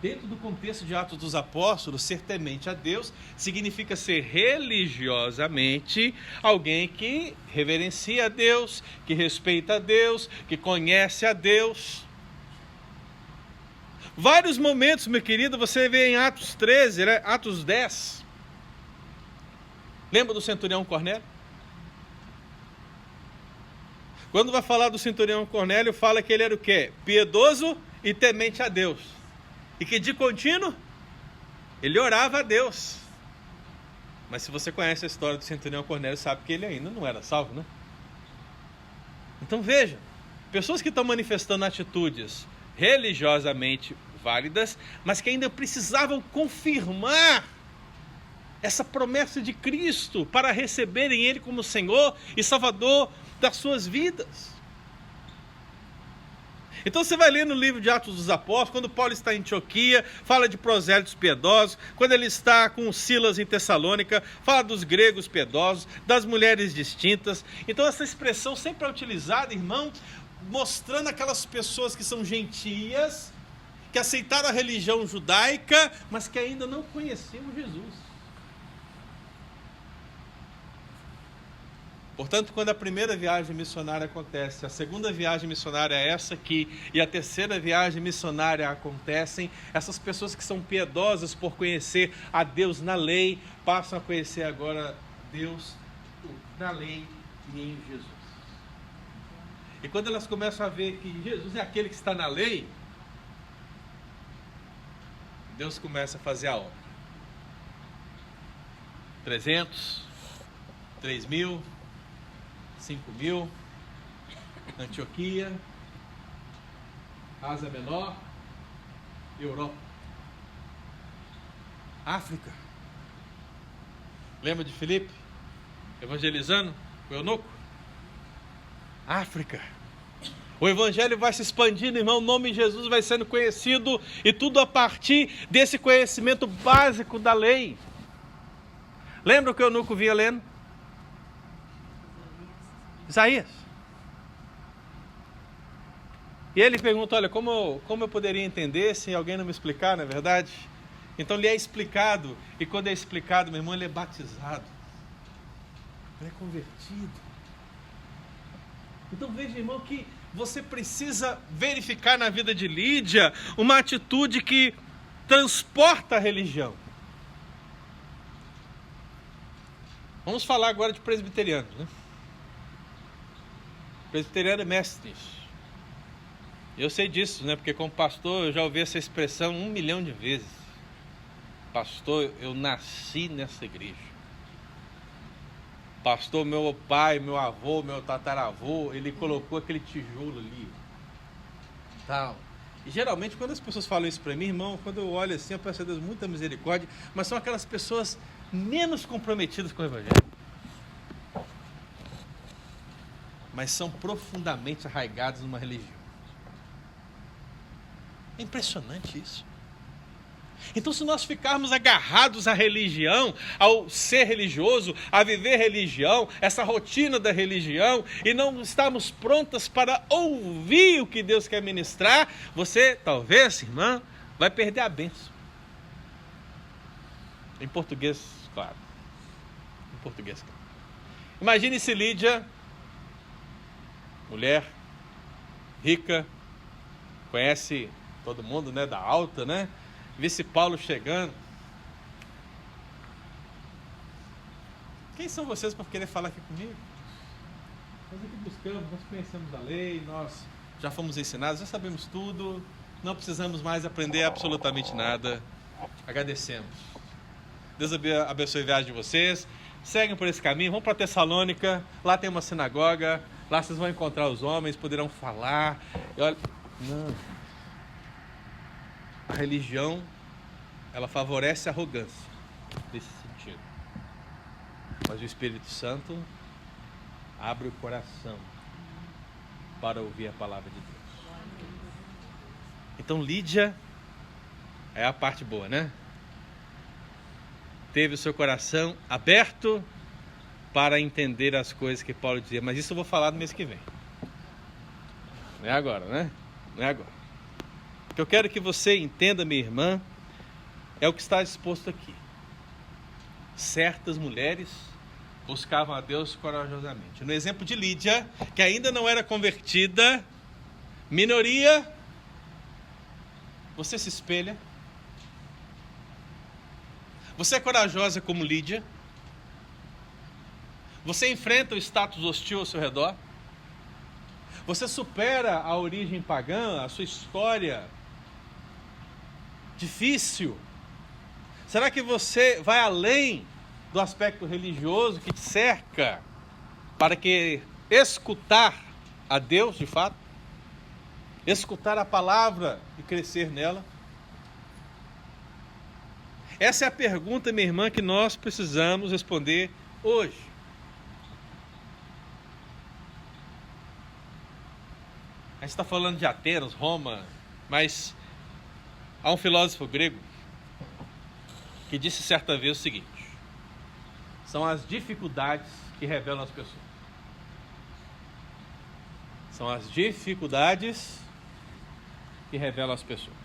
Dentro do contexto de Atos dos Apóstolos, ser temente a Deus significa ser religiosamente alguém que reverencia a Deus, que respeita a Deus, que conhece a Deus. Vários momentos, meu querido, você vê em Atos 13, né? Atos 10. Lembra do centurião Cornélio? Quando vai falar do centurião Cornélio, fala que ele era o quê? Piedoso e temente a Deus. E que de contínuo, ele orava a Deus. Mas se você conhece a história do centurião Cornélio, sabe que ele ainda não era salvo, né? Então veja, pessoas que estão manifestando atitudes religiosamente válidas, mas que ainda precisavam confirmar essa promessa de Cristo para receberem Ele como Senhor e Salvador das suas vidas. Então você vai ler no livro de Atos dos Apóstolos, quando Paulo está em Antioquia, fala de prosélitos piedosos, quando ele está com Silas em Tessalônica, fala dos gregos piedosos, das mulheres distintas. Então essa expressão sempre é utilizada, irmão, mostrando aquelas pessoas que são gentias, que aceitaram a religião judaica, mas que ainda não conheciam Jesus. Portanto, quando a primeira viagem missionária acontece, a segunda viagem missionária é essa aqui, e a terceira viagem missionária acontecem, essas pessoas que são piedosas por conhecer a Deus na lei, passam a conhecer agora Deus na lei e em Jesus. E quando elas começam a ver que Jesus é aquele que está na lei, Deus começa a fazer a obra. 300, 3.000, 5.000, Antioquia, Ásia Menor, Europa, África. Lembra de Filipe, evangelizando o eunuco? África. O evangelho vai se expandindo, irmão, o nome de Jesus vai sendo conhecido, e tudo a partir desse conhecimento básico da lei. Lembra o que o eunuco vinha lendo? Isaías. E ele pergunta, olha, como eu poderia entender se alguém não me explicar, não é verdade? Então lhe é explicado, e quando é explicado, meu irmão, ele é batizado. Ele é convertido. Então veja, irmão, que você precisa verificar na vida de Lídia uma atitude que transporta a religião. Vamos falar agora de presbiterianos, né? Presbiteriano é mestre nisso. Eu sei disso, né? Porque como pastor eu já ouvi essa expressão 1 milhão de vezes. Pastor, eu nasci nessa igreja. Pastor, meu pai, meu avô, meu tataravô, ele colocou aquele tijolo ali. Tal. E geralmente quando as pessoas falam isso para mim, irmão, quando eu olho assim, eu peço a Deus muita misericórdia, mas são aquelas pessoas menos comprometidas com o evangelho. Mas são profundamente arraigados numa religião. É impressionante isso. Então, se nós ficarmos agarrados à religião, ao ser religioso, a viver religião, essa rotina da religião, e não estarmos prontas para ouvir o que Deus quer ministrar, você, talvez, irmã, vai perder a bênção. Em português, claro. Em português, claro. Imagine se Lídia, mulher, rica, conhece todo mundo, né, da alta, né? Visse Paulo chegando. Quem são vocês para querer falar aqui comigo? Nós aqui buscamos, nós conhecemos a lei, nós já fomos ensinados, já sabemos tudo, não precisamos mais aprender absolutamente nada. Agradecemos. Deus abençoe a viagem de vocês. Seguem por esse caminho, vão para Tessalônica, lá tem uma sinagoga, lá vocês vão encontrar os homens, poderão falar. E olha, não. A religião, ela favorece a arrogância, nesse sentido. Mas o Espírito Santo abre o coração para ouvir a palavra de Deus. Então Lídia é a parte boa, né? Teve o seu coração aberto para entender as coisas que Paulo dizia. Mas isso eu vou falar no mês que vem. Não é agora, né? Não é agora. O que eu quero que você entenda, minha irmã, é o que está exposto aqui. Certas mulheres buscavam a Deus corajosamente. No exemplo de Lídia, que ainda não era convertida, minoria, Você se espelha? Você é corajosa como Lídia? Você enfrenta o status hostil ao seu redor? Você supera a origem pagã, a sua história difícil? Será que você vai além do aspecto religioso que te cerca para que escutar a Deus de fato? Escutar a palavra e crescer nela? Essa é a pergunta, minha irmã, que nós precisamos responder hoje. A gente está falando de Atenas, Roma, mas há um filósofo grego que disse certa vez o seguinte: são as dificuldades que revelam as pessoas. São as dificuldades que revelam as pessoas.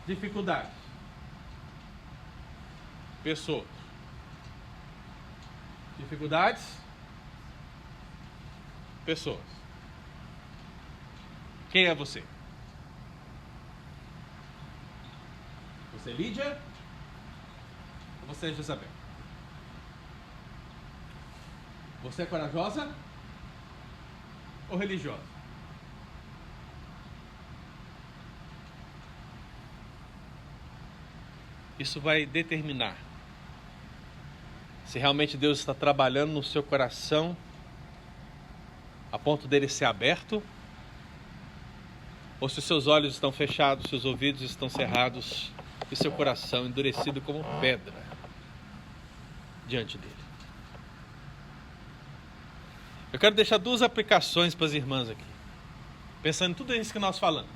Dificuldades. Pessoas. Dificuldades. Pessoas. Quem é você? Você é Lídia? Ou você é Jezabel? Você é corajosa ou religiosa? Isso vai determinar se realmente Deus está trabalhando no seu coração a ponto dele ser aberto, ou se os seus olhos estão fechados, seus ouvidos estão cerrados e seu coração endurecido como pedra diante dele. Eu quero deixar duas aplicações para as irmãs aqui, pensando em tudo isso que nós falamos.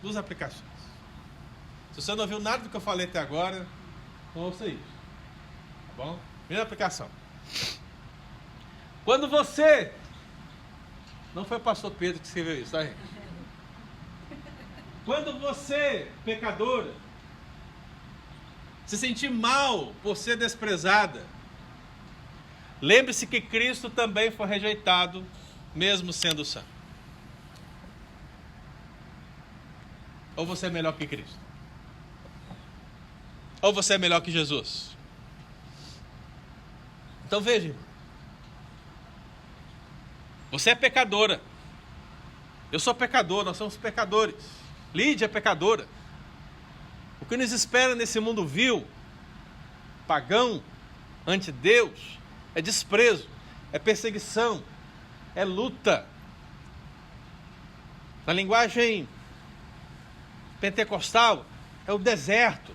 Duas aplicações. Se você não ouviu nada do que eu falei até agora, não ouça isso. Tá bom? Primeira aplicação. Quando você... Não foi o pastor Pedro que escreveu isso, tá, gente? Quando você, pecadora, se sentir mal por ser desprezada, lembre-se que Cristo também foi rejeitado, mesmo sendo santo. Ou você é melhor que Cristo? Ou você é melhor que Jesus? Então veja, irmão. Você é pecadora. Eu sou pecador, nós somos pecadores. Lídia é pecadora. O que nos espera nesse mundo vil, pagão, ante Deus, é desprezo, é perseguição, é luta. Na linguagem pentecostal, é o deserto.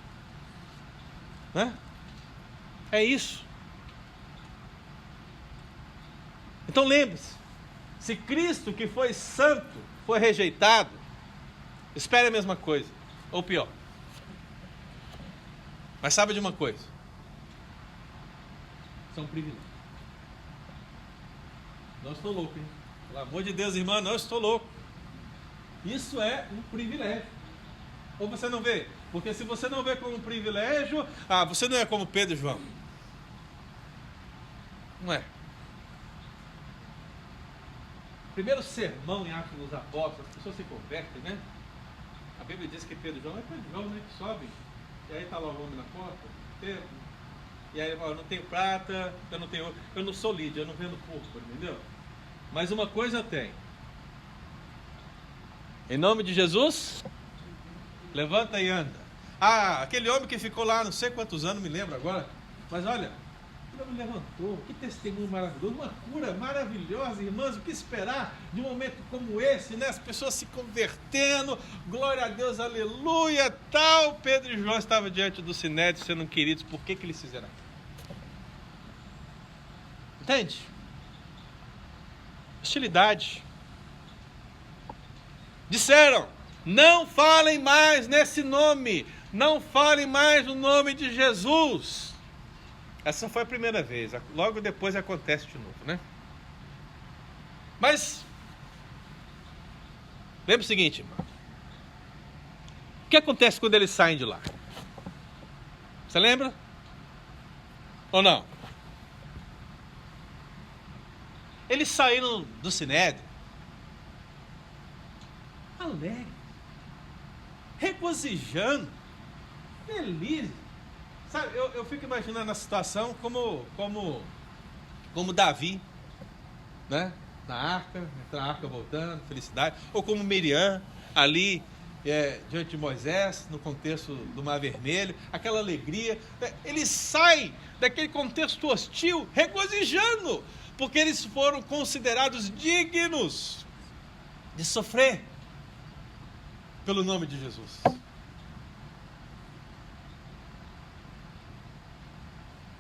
Né? É isso. Então lembre-se, se Cristo, que foi santo, foi rejeitado, espere a mesma coisa, ou pior. Mas sabe de uma coisa? Isso é um privilégio. Não estou louco, hein? Pelo amor de Deus, irmã, não estou louco. Isso é um privilégio. Ou você não vê? Porque se você não vê como um privilégio, você não é como Pedro e João. Não é. Primeiro sermão em Atos dos Apóstolos, as pessoas se convertem, né? A Bíblia diz que Pedro e João, é Pedro e João, né? Que sobe. E aí está lá o homem na porta, Pedro. E aí, eu não tenho prata, eu não sou Lídia, eu não vendo púrpura, entendeu? Mas uma coisa eu tenho. Em nome de Jesus, levanta e anda. Aquele homem que ficou lá não sei quantos anos, me lembro agora. Mas olha, ele me levantou, que testemunho maravilhoso, uma cura maravilhosa, irmãos. O que esperar de um momento como esse, né? As pessoas se convertendo, glória a Deus, aleluia, tal. Pedro e João estavam diante do Sinédrio sendo queridos. Por que eles fizeram aquilo? Entende? Hostilidade. Disseram: não falem mais nesse nome, não falem mais no nome de Jesus. Essa foi a primeira vez, logo depois acontece de novo, né? Mas lembre o seguinte, irmão. O que acontece quando eles saem de lá? Você lembra? Ou não? Eles saíram do Sinédrio alegres, regozijando, felizes. Sabe, eu fico imaginando a situação como Davi, né? Na arca voltando, felicidade. Ou como Miriam, ali diante de Moisés, no contexto do Mar Vermelho, aquela alegria. Eles saem daquele contexto hostil, regozijando, porque eles foram considerados dignos de sofrer pelo nome de Jesus.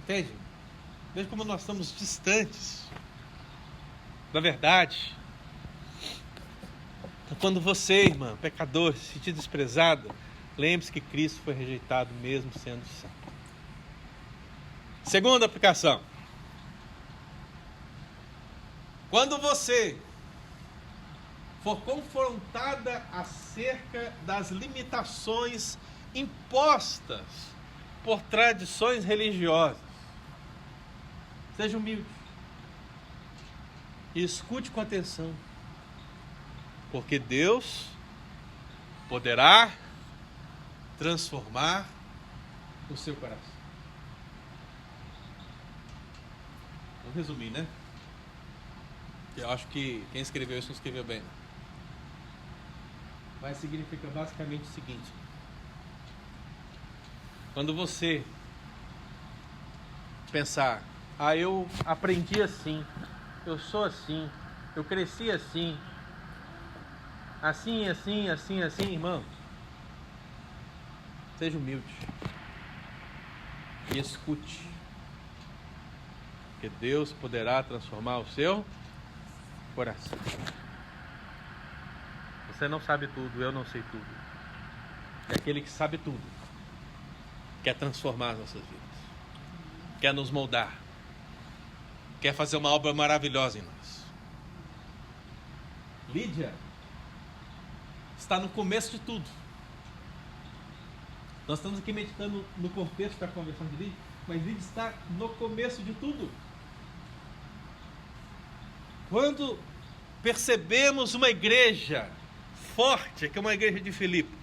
Entende? Veja como nós estamos distantes da verdade. Então, quando você, irmã, pecador, se sentir desprezado, lembre-se que Cristo foi rejeitado mesmo sendo santo. Segunda aplicação. Quando você for confrontada acerca das limitações impostas por tradições religiosas, seja humilde e escute com atenção, porque Deus poderá transformar o seu coração. Vamos resumir, né? Eu acho que quem escreveu isso não escreveu bem, não. Mas significa basicamente o seguinte: quando você pensar, eu aprendi assim, eu sou assim, eu cresci assim, irmão, seja humilde e escute, porque Deus poderá transformar o seu coração. Você não sabe tudo, eu não sei tudo. É aquele que sabe tudo quer transformar as nossas vidas, quer nos moldar, quer fazer uma obra maravilhosa em nós. Lídia está no começo de tudo. Nós estamos aqui meditando no contexto da conversão de Lídia, mas Lídia está no começo de tudo. Quando percebemos uma igreja forte, que é uma igreja de Filipos,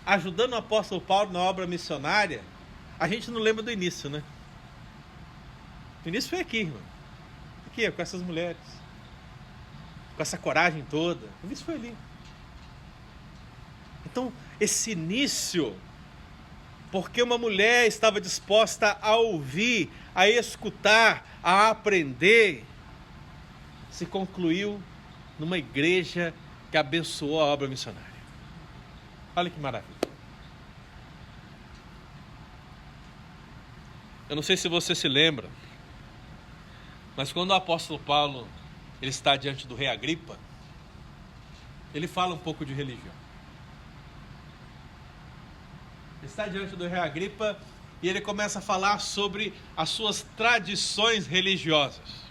ajudando o apóstolo Paulo na obra missionária, a gente não lembra do início, né? O início foi aqui, irmão. Aqui, com essas mulheres, com essa coragem toda. O início foi ali. Então, esse início, porque uma mulher estava disposta a ouvir, a escutar, a aprender, se concluiu numa igreja que abençoou a obra missionária. Olha que maravilha. Eu não sei se você se lembra, mas quando o apóstolo Paulo ele está diante do rei Agripa, ele fala um pouco de religião. Ele está diante do rei Agripa e ele começa a falar sobre as suas tradições religiosas.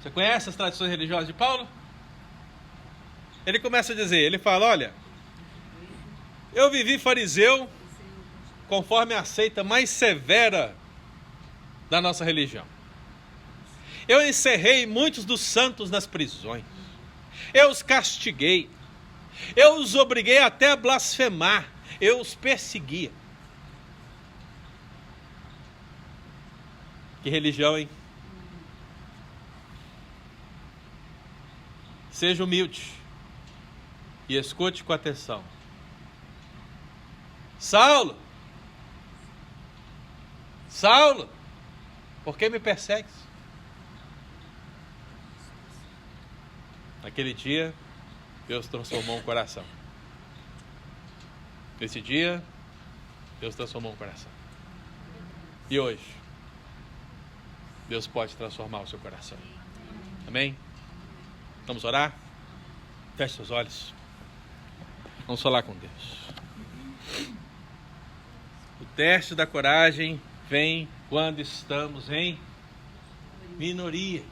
Você conhece as tradições religiosas de Paulo? Ele começa a dizer, ele fala, olha, eu vivi fariseu conforme a seita mais severa da nossa religião. Eu encerrei muitos dos santos nas prisões. Eu os castiguei. Eu os obriguei até a blasfemar. Eu os perseguia. Que religião, hein? Seja humilde e escute com atenção. Saulo, por que me persegues? Naquele dia, Deus transformou um coração. Nesse dia, Deus transformou um coração. E hoje, Deus pode transformar o seu coração. Amém? Vamos orar? Feche seus olhos. Vamos falar com Deus. O teste da coragem vem quando estamos em minoria.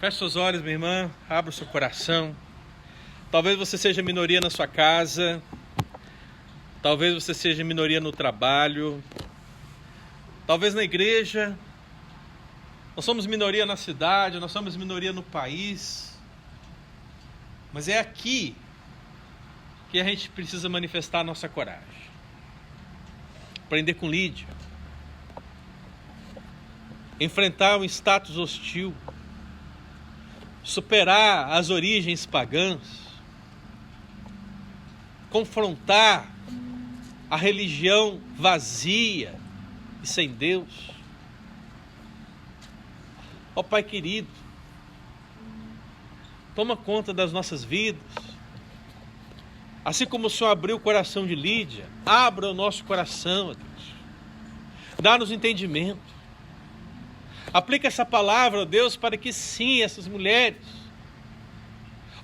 Feche seus olhos, minha irmã. Abra o seu coração. Talvez você seja minoria na sua casa. Talvez você seja minoria no trabalho. Talvez na igreja. Nós somos minoria na cidade, nós somos minoria no país. Mas é aqui que a gente precisa manifestar a nossa coragem. Aprender com Lídia. Enfrentar um status hostil. Superar as origens pagãs. Confrontar a religião vazia e sem Deus. Ó Pai querido, toma conta das nossas vidas. Assim como o Senhor abriu o coração de Lídia, abra o nosso coração, ó Deus. Dá-nos entendimento. Aplica essa palavra, ó Deus, para que sim, essas mulheres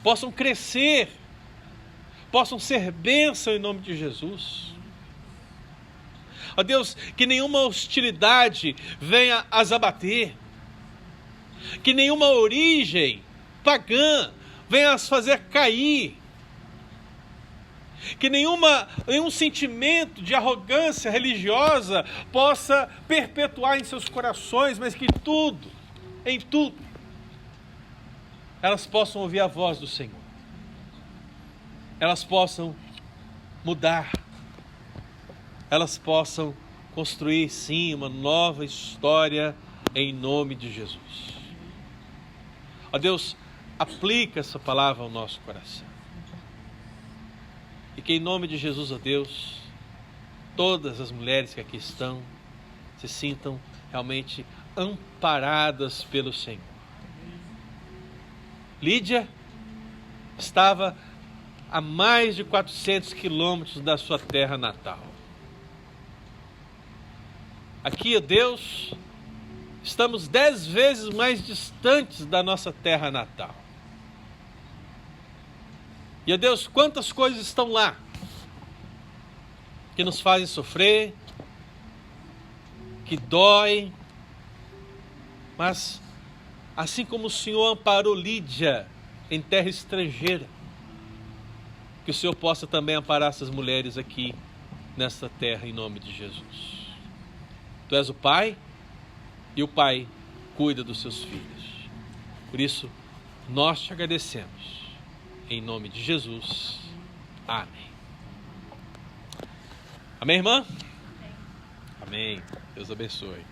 possam crescer, possam ser bênção em nome de Jesus. Ó Deus, que nenhuma hostilidade venha as abater, que nenhuma origem pagã venha as fazer cair, que nenhum sentimento de arrogância religiosa possa perpetuar em seus corações, mas que em tudo, elas possam ouvir a voz do Senhor, elas possam mudar, elas possam construir sim uma nova história em nome de Jesus. Ó Deus, aplica essa palavra ao nosso coração. E que em nome de Jesus, ó Deus, todas as mulheres que aqui estão se sintam realmente amparadas pelo Senhor. Lídia estava a mais de 400 quilômetros da sua terra natal. Aqui, ó Deus, estamos 10 vezes mais distantes da nossa terra natal. E, ó Deus, quantas coisas estão lá que nos fazem sofrer, que dói, mas assim como o Senhor amparou Lídia em terra estrangeira, que o Senhor possa também amparar essas mulheres aqui nesta terra em nome de Jesus. Tu és o Pai e o Pai cuida dos seus filhos. Por isso, nós te agradecemos. Em nome de Jesus. Amém. Amém, irmã? Amém. Deus abençoe.